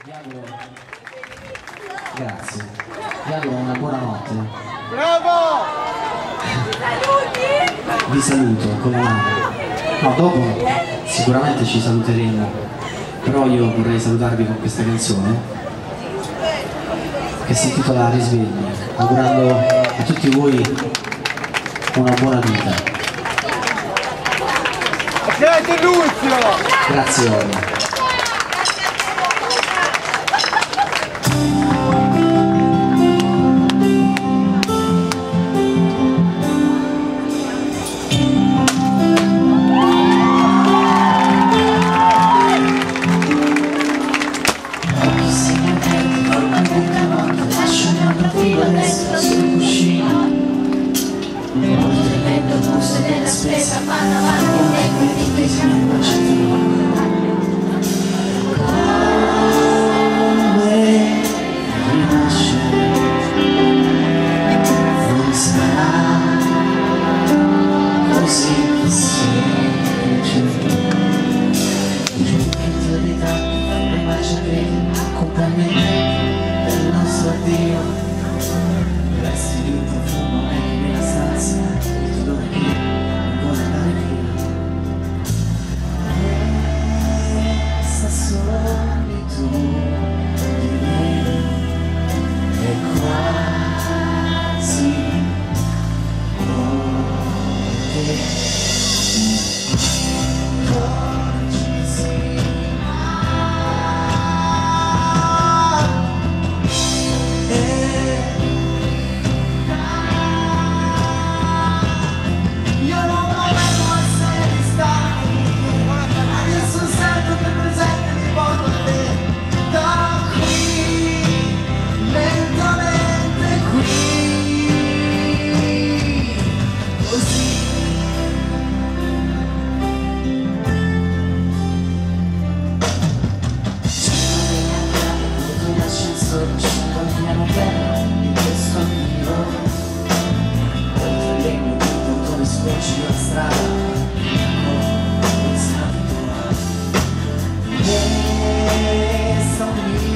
Vi auguro... Grazie. Vi auguro una buona notte. Bravo! Vi saluto con la mano. No, dopo sicuramente ci saluteremo, però io vorrei salutarvi con questa canzone che si intitola Risvegli, augurando a tutti voi una buona vita. Grazie Lucio! Grazie Olio. Resta un